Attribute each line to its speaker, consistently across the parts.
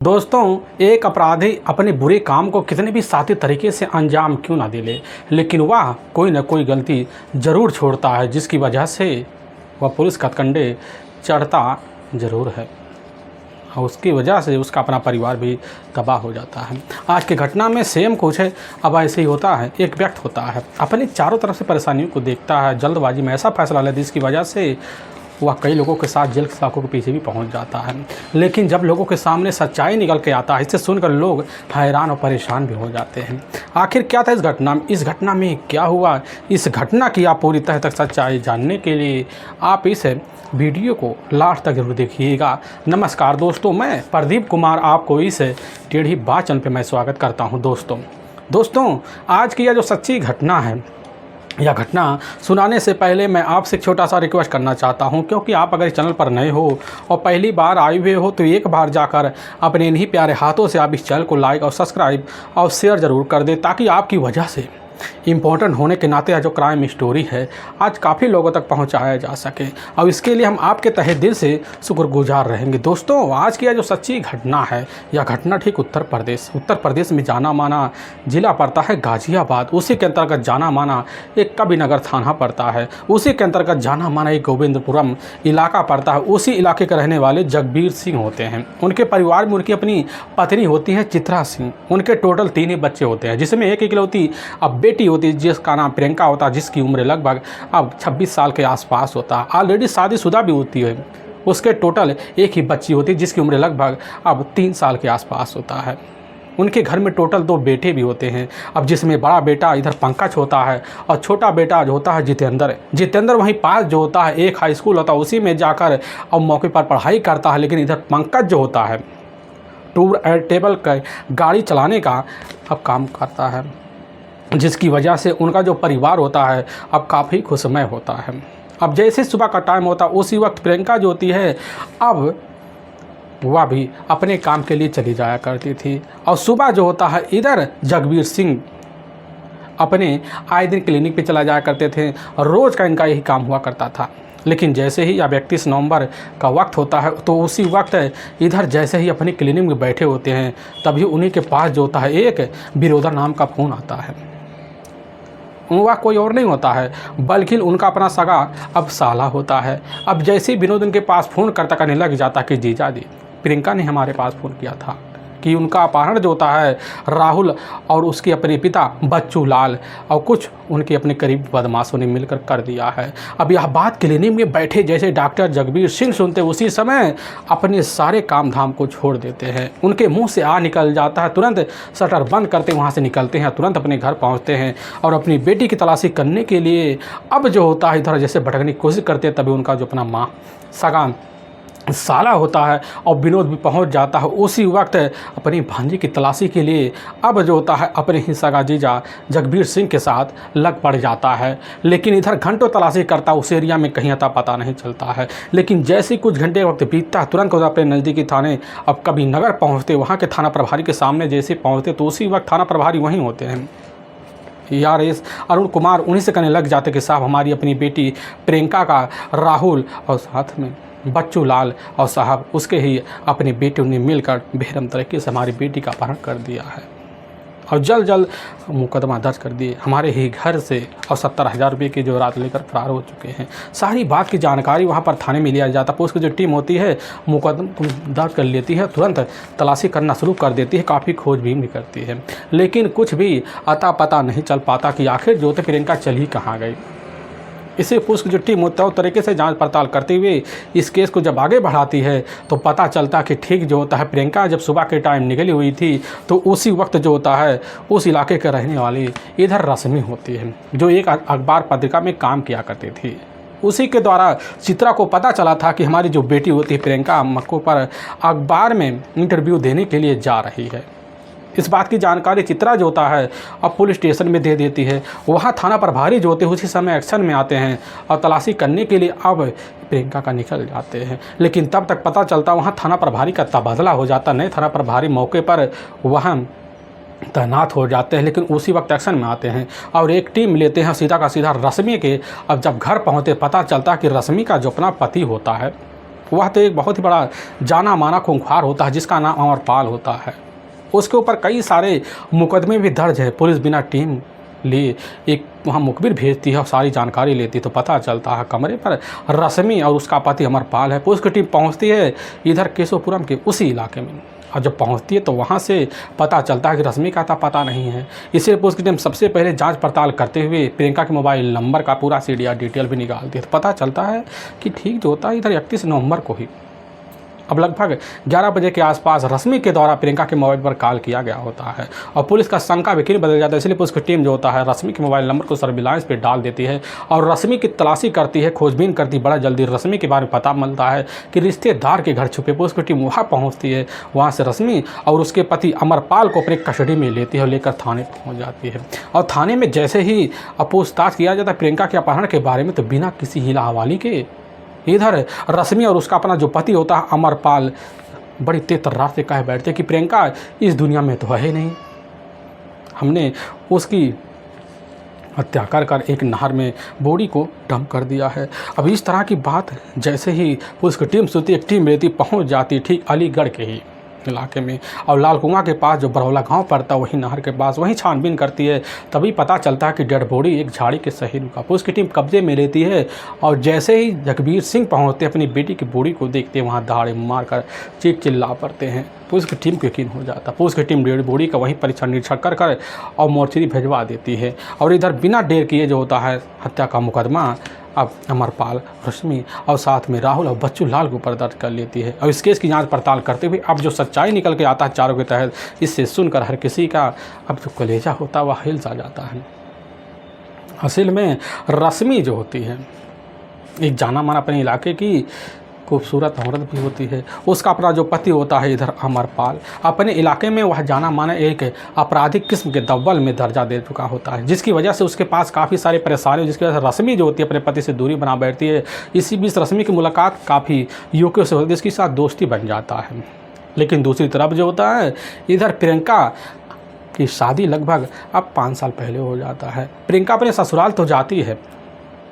Speaker 1: दोस्तों, एक अपराधी अपने बुरे काम को कितने भी साथी तरीके से अंजाम क्यों ना दे ले, लेकिन वह कोई ना कोई गलती ज़रूर छोड़ता है जिसकी वजह से वह पुलिस का कंधे चढ़ता ज़रूर है और उसकी वजह से उसका अपना परिवार भी तबाह हो जाता है। आज की घटना में सेम कुछ है। अब ऐसे ही होता है, एक व्यक्ति होता है अपनी चारों तरफ से परेशानियों को देखता है, जल्दबाजी में ऐसा फैसला लेता है जिसकी वजह से वह कई लोगों के साथ जेल के सलाखों के पीछे भी पहुंच जाता है। लेकिन जब लोगों के सामने सच्चाई निकल के आता है, इसे सुनकर लोग हैरान और परेशान भी हो जाते हैं। आखिर क्या था इस घटना में क्या हुआ, इस घटना की आप पूरी तरह तक सच्चाई जानने के लिए आप इस वीडियो को लास्ट तक जरूर देखिएगा। नमस्कार दोस्तों, मैं प्रदीप कुमार आपको इस टेढ़ी बात चैनल पर मैं स्वागत करता हूँ। दोस्तों, आज की यह जो सच्ची घटना है, यह घटना सुनाने से पहले मैं आपसे एक छोटा सा रिक्वेस्ट करना चाहता हूं, क्योंकि आप अगर इस चैनल पर नए हो और पहली बार आए हुए हो तो एक बार जाकर अपने इन्हीं प्यारे हाथों से आप इस चैनल को लाइक और सब्सक्राइब और शेयर ज़रूर कर दें, ताकि आपकी वजह से इम्पोर्टेंट होने के नाते यह जो क्राइम स्टोरी है आज काफ़ी लोगों तक पहुंचाया जा सके, और इसके लिए हम आपके तहे दिल से शुक्रगुजार रहेंगे। दोस्तों, आज की यह जो सच्ची घटना है, यह घटना ठीक उत्तर प्रदेश में जाना माना ज़िला पड़ता है गाज़ियाबाद। उसी के अंतर्गत जाना माना एक कबीरनगर थाना पड़ता है। उसी के अंतर्गत जाना माना एक गोविंदपुरम इलाका पड़ता है। उसी इलाके के रहने वाले जगबीर सिंह होते हैं। उनके परिवार में उनकी अपनी पत्नी होती है चित्रा सिंह। उनके टोटल 3 ही बच्चे होते हैं, जिसमें एक इकलौती अब बेटी होती है जिसका नाम प्रियंका होता है, जिसकी उम्र लगभग अब 26 साल के आसपास होता है। ऑलरेडी शादीशुदा भी होती है। उसके टोटल एक ही बच्ची होती है जिसकी उम्र लगभग अब 3 साल के आसपास होता है। उनके घर में टोटल 2 बेटे भी होते हैं, अब जिसमें बड़ा बेटा इधर पंकज होता है और छोटा बेटा जो होता है जितेंद्र वहीं पास जो होता है एक हाई स्कूल होता है, उसी में जाकर अब मौके पर पढ़ाई करता है। लेकिन इधर पंकज जो होता है टूर एंड टेबल का गाड़ी चलाने का अब काम करता है, जिसकी वजह से उनका जो परिवार होता है अब काफ़ी खुशमय होता है। अब जैसे सुबह का टाइम होता है उसी वक्त प्रियंका जो होती है अब वह भी अपने काम के लिए चली जाया करती थी, और सुबह जो होता है इधर जगबीर सिंह अपने आए दिन क्लिनिक पे चला जाया करते थे। रोज़ का इनका यही काम हुआ करता था। लेकिन जैसे ही अब 31 नवंबर का वक्त होता है तो उसी वक्त इधर जैसे ही अपनी क्लिनिक में बैठे होते हैं तभी उन्हीं के पास जो होता है एक बिरोदर नाम का फ़ोन आता है। वह कोई और नहीं होता है बल्कि उनका अपना सगा अब साला होता है। अब जैसे ही विनोद उनके पास फ़ोन करता करने लग जाता कि जीजा जी, प्रियंका ने हमारे पास फ़ोन किया था कि उनका अपहरण जो होता है राहुल और उसके अपने पिता बच्चू लाल और कुछ उनके अपने करीब बदमाशों ने मिलकर कर दिया है। अब यह बात क्लिनिक में बैठे जैसे डॉक्टर जगबीर सिंह सुनते उसी समय अपने सारे काम धाम को छोड़ देते हैं। उनके मुंह से निकल जाता है, तुरंत शटर बंद करते वहाँ से निकलते हैं, तुरंत अपने घर पहुँचते हैं और अपनी बेटी की तलाशी करने के लिए अब जो होता है इधर जैसे भटकने की कोशिश करते हैं। तभी उनका जो अपना माँ सगा साला होता है और विनोद भी पहुंच जाता है उसी वक्त अपनी भांजी की तलाशी के लिए। अब जो होता है अपने ही सगा जीजा जगबीर सिंह के साथ लग पड़ जाता है। लेकिन इधर घंटों तलाशी करता उस एरिया में कहीं अता पता नहीं चलता है। लेकिन जैसे कुछ घंटे वक्त बीतता है तुरंत अपने नज़दीकी थाने अब कबीरनगर पहुँचते, वहाँ के थाना प्रभारी के सामने जैसे पहुँचते तो उसी वक्त थाना प्रभारी वहीं होते हैं यार अरुण कुमार। उन्हीं से कहने लग जाते कि साहब हमारी अपनी बेटी प्रियंका का राहुल और साथ में बच्चू लाल और साहब उसके ही अपनी बेटी ने मिलकर बेरहम तरीके से हमारी बेटी का अपहरण कर दिया है और जल्द मुकदमा दर्ज कर दिए हमारे ही घर से, और 70,000 रुपये की जो रात लेकर फरार हो चुके हैं। सारी बात की जानकारी वहां पर थाने में लिया जाता है। पुलिस की जो टीम होती है मुकदमा दर्ज कर लेती है, तुरंत तलाशी करना शुरू कर देती है, काफ़ी खोजबीन भी करती है। लेकिन कुछ भी अता पता नहीं चल पाता कि आखिर जो थे प्रियंका चल ही कहाँ गई। इसे पुलिस की जो टीम होता है उस तरीके से जांच पड़ताल करते हुए इस केस को जब आगे बढ़ाती है तो पता चलता कि ठीक जो होता है प्रियंका जब सुबह के टाइम निकली हुई थी तो उसी वक्त जो होता है उस इलाके के रहने वाली इधर रश्मि होती है जो एक अखबार पत्रिका में काम किया करती थी। उसी के द्वारा चित्रा को पता चला था कि हमारी जो बेटी होती है प्रियंका मक्को पर अखबार में इंटरव्यू देने के लिए जा रही है। इस बात की जानकारी चित्रा जो होता है अब पुलिस स्टेशन में दे देती है। वहाँ थाना प्रभारी जो होते हैं उसी समय एक्शन में आते हैं और तलाशी करने के लिए अब प्रियंका का निकल जाते हैं। लेकिन तब तक पता चलता वहाँ थाना प्रभारी का तबादला हो जाता, नए थाना प्रभारी मौके पर वहाँ तैनात हो जाते हैं। लेकिन उसी वक्त एक्शन में आते हैं और एक टीम लेते हैं सीधा का सीधा रश्मि के। अब जब घर पहुँचते पता चलता कि रश्मि का जो अपना पति होता है वह तो एक बहुत ही बड़ा जाना माना खूंखार होता है जिसका नाम अमरपाल होता है। उसके ऊपर कई सारे मुकदमे भी दर्ज है। पुलिस बिना टीम लिए एक वहाँ मुखबिर भेजती है और सारी जानकारी लेती है, तो पता चलता है कमरे पर रश्मि और उसका पति अमरपाल है। पुलिस की टीम पहुँचती है इधर केशवपुरम के उसी इलाके में, और जब पहुंचती है तो वहां से पता चलता है कि रश्मि का पता नहीं है। इसलिए पुलिस की टीम सबसे पहले जांच पड़ताल करते हुए प्रियंका के मोबाइल नंबर का पूरा सीडीआर डिटेल भी निकालती है, तो पता चलता है कि ठीक जो होता है इधर 31 नवंबर को ही अब लगभग 11 बजे के आसपास रश्मि के द्वारा प्रियंका के मोबाइल पर कॉल किया गया होता है, और पुलिस का शंका यकीन बदल जाता है। इसलिए पुलिस की टीम जो होता है रश्मि के मोबाइल नंबर को सर्विलांस पे डाल देती है और रश्मि की तलाशी करती है, खोजबीन करती है। बड़ा जल्दी रश्मि के बारे में पता मिलता है कि रिश्तेदार के घर छुपे। पुलिस की टीम वहाँ पहुँचती है, वहाँ से रश्मि और उसके पति अमरपाल को अपने कस्टडी में लेती है और लेकर थाने पहुँच जाती है। और थाने में जैसे ही पूछताछ किया जाता है प्रियंका के अपहरण के बारे में, तो बिना किसी हिला हवाली के इधर रश्मि और उसका अपना जो पति होता है अमरपाल बड़ी तेज तर्रार से कह बैठते कि प्रियंका इस दुनिया में तो है ही नहीं, हमने उसकी हत्या कर कर एक नहर में बॉडी को डंप कर दिया है। अब इस तरह की बात जैसे ही पुलिस की टीम सुनती, एक टीम रहती पहुंच जाती ठीक अलीगढ़ के ही इलाके में, और लाल कुआं के पास जो बरौला गांव पड़ता है वहीं नहर के पास, वहीं छानबीन करती है। तभी पता चलता है कि डेड बॉडी एक झाड़ी के सही रुका। पुलिस की टीम कब्जे में लेती है, और जैसे ही जगबीर सिंह पहुंचते अपनी बेटी की बॉडी को देखते हैं, वहाँ दहाड़े मारकर चीख चिल्ला पड़ते हैं। पुलिस की टीम को यकीन हो जाता है। पुलिस की टीम डेड बॉडी का वहीं परीक्षण निरीक्षण कर और मोर्चरी भिजवा देती है। और इधर बिना देर किए जो होता है हत्या का मुकदमा अब अमरपाल, रश्मि और साथ में राहुल और बच्चू लाल के ऊपर दर्ज कर लेती है। और इस केस की जांच पड़ताल करते हुए अब जो सच्चाई निकल के आता है चारों के तहत, इससे सुनकर हर किसी का अब जो कलेजा होता है वह हिल सा जाता है। असल में रश्मि जो होती है एक जाना माना अपने इलाके की खूबसूरत औरत भी होती है। उसका अपना जो पति होता है इधर अमरपाल, अपने इलाके में वह जाना माना एक आपराधिक किस्म के दव्वल में दर्जा दे चुका होता है, जिसकी वजह से उसके पास काफ़ी सारे परेशानी, जिसकी वजह से रश्मि जो होती है अपने पति से दूरी बना बैठती है। इसी बीच रश्मि की मुलाकात काफ़ी युवकों से होती है, जिसके साथ दोस्ती बन जाता है। लेकिन दूसरी तरफ जो होता है इधर प्रियंका की शादी लगभग अब 5 साल पहले हो जाता है। प्रियंका अपने ससुराल तो जाती है,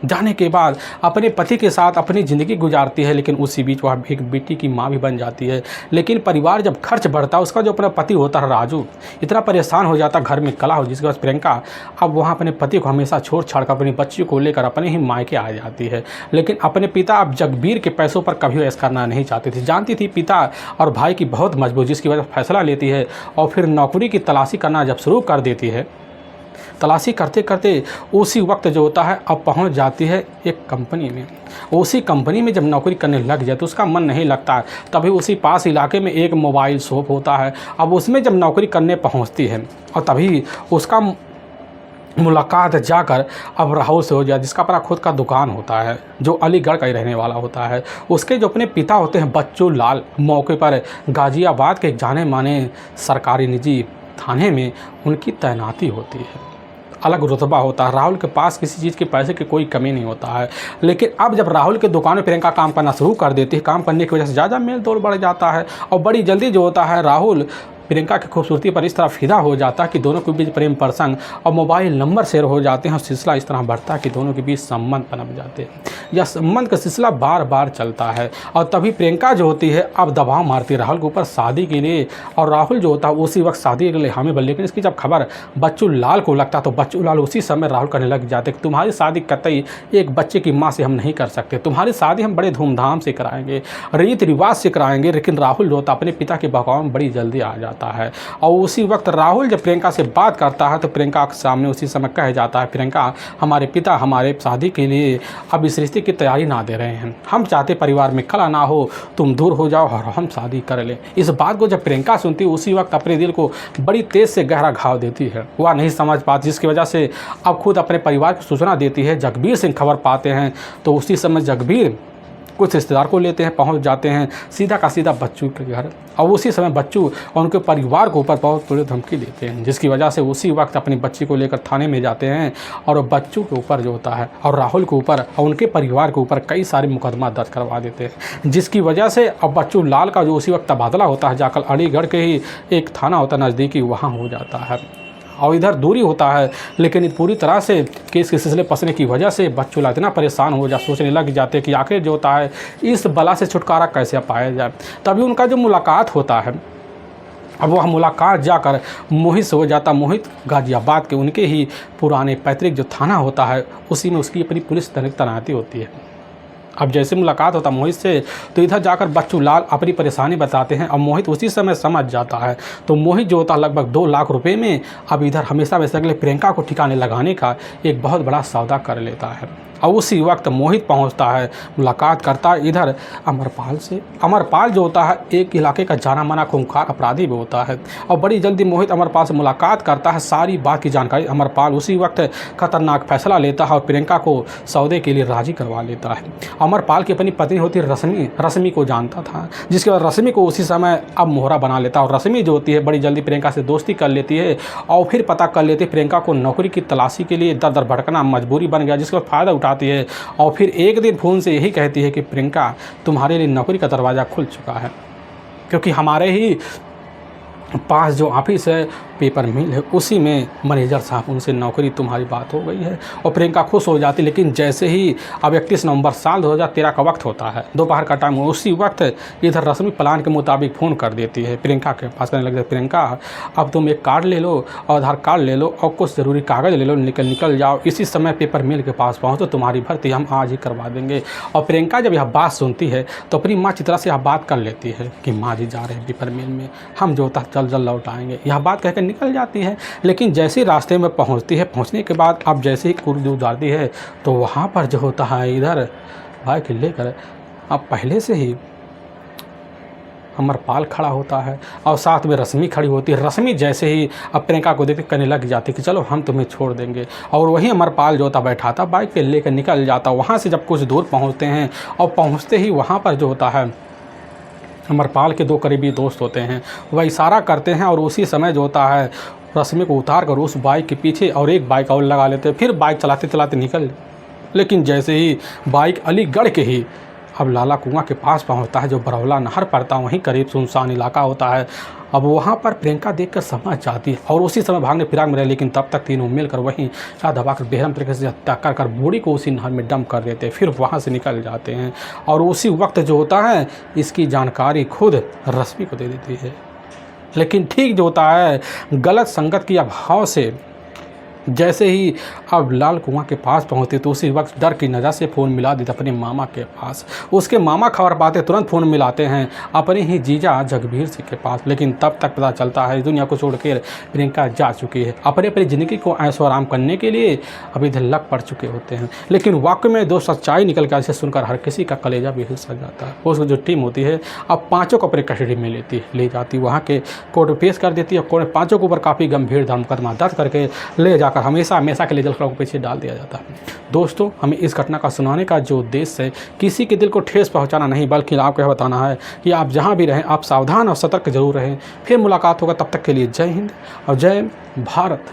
Speaker 1: जाने के बाद अपने पति के साथ अपनी ज़िंदगी गुजारती है, लेकिन उसी बीच वह एक बेटी की माँ भी बन जाती है। लेकिन परिवार जब खर्च बढ़ता है, उसका जो अपना पति होता है राजू इतना परेशान हो जाता है, घर में कलह हो, जिसके बाद प्रियंका अब वहाँ अपने पति को हमेशा छोड़ छाड़ कर अपनी बच्ची को लेकर अपने ही मायके आ जाती है। लेकिन अपने पिता अब जगबीर के पैसों पर कभी ऐसा करना नहीं चाहती थी। जानती थी पिता और भाई की बहुत मजबूरी, जिसकी वजह से फैसला लेती है और फिर नौकरी की तलाशी करना जब शुरू कर देती है। तलाशी करते करते उसी वक्त जो होता है अब पहुंच जाती है एक कंपनी में। उसी कंपनी में जब नौकरी करने लग जाए तो उसका मन नहीं लगता। तभी उसी पास इलाके में एक मोबाइल शॉप होता है। अब उसमें जब नौकरी करने पहुंचती है और तभी उसका मुलाकात जाकर अब राहुल से हो जाए, जिसका अपना खुद का दुकान होता है, जो अलीगढ़ का ही रहने वाला होता है। उसके जो अपने पिता होते हैं बच्चू लाल, मौके पर गाज़ियाबाद के एक जाने माने सरकारी निजी थाने में उनकी तैनाती होती है। अलग रुतबा होता है। राहुल के पास किसी चीज़ के पैसे की कोई कमी नहीं होता है। लेकिन अब जब राहुल के दुकान में प्रियंका काम करना शुरू कर देती है, काम करने की वजह से ज़्यादा मेल तोल बढ़ जाता है और बड़ी जल्दी जो होता है राहुल प्रियंका की खूबसूरती पर इस तरह फिदा हो जाता है कि दोनों के बीच प्रेम प्रसंग और मोबाइल नंबर शेयर हो जाते हैं और सिलसिला इस तरह बढ़ता है कि दोनों के बीच संबंध पनप जाते हैं। यह संबंध का सिलसिला बार बार चलता है और तभी प्रियंका जो होती है अब दबाव मारती है राहुल के ऊपर शादी के लिए, और राहुल जो होता है उसी वक्त शादी के लिए हामी बन। लेकिन इसकी जब खबर बच्चू लाल को लगता तो बच्चू लाल उसी समय राहुल करने लग जाते कि तुम्हारी शादी कतई एक बच्चे की माँ से हम नहीं कर सकते, तुम्हारी शादी हम बड़े धूमधाम से कराएंगे, रीति रिवाज से कराएंगे। लेकिन राहुल जो होता अपने पिता के बहकावे में बड़ी जल्दी आ जाता है और उसी वक्त राहुल जब प्रियंका से बात करता है तो प्रियंका के सामने उसी समय कह जाता है, प्रियंका हमारे पिता हमारे शादी के लिए अब इस रिश्ते की तैयारी ना दे रहे हैं, हम चाहते परिवार में खला ना हो, तुम दूर हो जाओ और हम शादी कर लें। इस बात को जब प्रियंका सुनती है उसी वक्त अपने दिल को बड़ी तेज़ से गहरा घाव देती है। वह नहीं समझ पाती, जिसकी वजह से अब खुद अपने परिवार को सूचना देती है। जगबीर सिंह खबर पाते हैं तो उसी समय जगबीर कुछ रिश्तेदार को लेते हैं, पहुंच जाते हैं सीधा का सीधा बच्चू के घर और उसी समय बच्चू और उनके परिवार के ऊपर बहुत बड़ी धमकी देते हैं, जिसकी वजह से उसी वक्त अपनी बच्ची को लेकर थाने में जाते हैं और बच्चू के ऊपर जो होता है और राहुल के ऊपर और उनके परिवार के ऊपर कई सारे मुकदमा दर्ज करवा देते हैं। जिसकी वजह से अब बच्चू लाल का जो उसी वक्त तबादला होता है जाकर अलीगढ़ के ही एक थाना होता है नज़दीकी, वहाँ हो जाता है। और इधर दूरी होता है। लेकिन पूरी तरह से केस के सिलसिले फंसने की वजह से बच्चों इतना परेशान हो जा सोचने लग जाते कि आखिर जो होता है इस बला से छुटकारा कैसे पाया जाए। तभी उनका जो मुलाकात होता है, अब वह मुलाकात जाकर मोहित से हो जाता। मोहित गाज़ियाबाद के उनके ही पुराने पैतृक जो थाना होता है उसी में उसकी अपनी पुलिस तैनाती होती है। अब जैसे मुलाकात होता मोहित से, तो इधर जाकर बच्चू लाल अपनी परेशानी बताते हैं और मोहित उसी समय समझ जाता है। तो मोहित जो होता है लगभग 2 लाख रुपए में अब इधर हमेशा वैसे अगले प्रियंका को ठिकाने लगाने का एक बहुत बड़ा सौदा कर लेता है। और उसी वक्त मोहित पहुंचता है, मुलाकात करता है इधर अमरपाल से। अमरपाल जो होता है एक इलाके का जाना माना खूंखार अपराधी भी होता है और बड़ी जल्दी मोहित अमरपाल से मुलाकात करता है। सारी बात की जानकारी अमरपाल उसी वक्त खतरनाक फैसला लेता है और प्रियंका को सौदे के लिए राजी करवा लेता है। अमरपाल की अपनी पत्नी होती है रश्मि, रश्मि को जानता था, जिसके बाद रश्मि को उसी समय अब मोहरा बना लेता है। और रश्मि जो होती है बड़ी जल्दी प्रियंका से दोस्ती कर लेती है और फिर पता कर लेती है प्रियंका को नौकरी की तलाशी के लिए दर दर भटकना मजबूरी बन गया, जिसका फ़ायदा उठाती है। और फिर एक दिन फ़ोन से यही कहती है कि प्रियंका तुम्हारे लिए नौकरी का दरवाज़ा खुल चुका है, क्योंकि हमारे ही पास जो ऑफिस है पेपर मिल है उसी में मैनेजर साहब उनसे नौकरी तुम्हारी बात हो गई है। और प्रियंका खुश हो जाती। लेकिन जैसे ही अब 31 नवंबर साल 2013 का वक्त होता है, दोपहर का टाइम, उसी वक्त इधर रश्मि प्लान के मुताबिक फ़ोन कर देती है प्रियंका के पास, करने लगती है प्रियंका अब तुम एक कार्ड ले लो और आधार कार्ड ले लो और कुछ ज़रूरी कागज़ ले लो, निकल जाओ, इसी समय पेपर मिल के पास पहुँचो, तुम्हारी भर्ती हम आज ही करवा देंगे। और प्रियंका जब यह बात सुनती है तो अपनी माँ चित्रा से यह बात कर लेती है कि माँ जी जा रहे हैं पेपर मिल में, हम जो होता जल्द लौट आएंगे। यह बात कहकर निकल जाती है। लेकिन जैसे रास्ते में पहुंचती है, पहुंचने के बाद अब जैसे ही कुछ दूर जाती है तो वहाँ पर जो होता है इधर बाइक लेकर अब पहले से ही अमरपाल खड़ा होता है और साथ में रश्मि खड़ी होती है। रश्मि जैसे ही अब प्रियंका को देखते कहने लग जाती कि चलो हम तुम्हें छोड़ देंगे। और वही अमरपाल जो होता बैठा था बाइक पे लेकर निकल जाता। वहाँ से जब कुछ दूर पहुँचते हैं और पहुँचते ही वहाँ पर जो होता है अमरपाल के 2 करीबी दोस्त होते हैं, वह इशारा करते हैं और उसी समय जो होता है रश्मि को उतार कर उस बाइक के पीछे और एक बाइक और लगा लेते हैं। फिर बाइक चलाते चलाते निकल, लेकिन जैसे ही बाइक अलीगढ़ के ही अब लाला कुआं के पास पहुंचता है, जो बरौला नहर पड़ता है, वहीं करीब सुनसान इलाका होता है। अब वहाँ पर प्रियंका देखकर समझ जाती है और उसी समय भागने फिराक में रहे। लेकिन तब तक तीनों मिलकर वहीं दबाकर बेरहम तरीके से हत्या कर बूढ़ी को उसी नहर में डंप कर देते हैं। फिर वहाँ से निकल जाते हैं और उसी वक्त जो होता है इसकी जानकारी खुद रश्मि को दे देती है। लेकिन ठीक जो होता है गलत संगत की अभाव से जैसे ही अब लाल कुआं के पास पहुंचते तो उसी वक्त डर की नज़र से फ़ोन मिला देते अपने मामा के पास। उसके मामा खबर पाते तुरंत फ़ोन मिलाते हैं अपने ही जीजा जगबीर सिंह के पास। लेकिन तब तक पता चलता है दुनिया को छोड़कर प्रियंका जा चुकी है, अपनी ज़िंदगी को ऐशो आराम करने के लिए अभी इधर लग पड़ चुके होते हैं। लेकिन वाकई में 2 सच्चाई निकल कर इसे सुनकर हर किसी का कलेजा भी हिल सा जाता है। उसकी जो टीम होती है अब 5 को अपने कस्टडी में ले जाती, वहाँ के कोर्ट में पेश कर देती है। कोर्ट 5 के ऊपर काफ़ी गंभीर मुकदमा दर्ज करके ले जाकर हमेशा के लिए जेल को पीछे डाल दिया जाता है। दोस्तों, हमें इस घटना का सुनाने का जो उद्देश्य है किसी के दिल को ठेस पहुंचाना नहीं, बल्कि आपको यह बताना है कि आप जहां भी रहें आप सावधान और सतर्क जरूर रहें। फिर मुलाकात होगा, तब तक के लिए जय हिंद और जय भारत।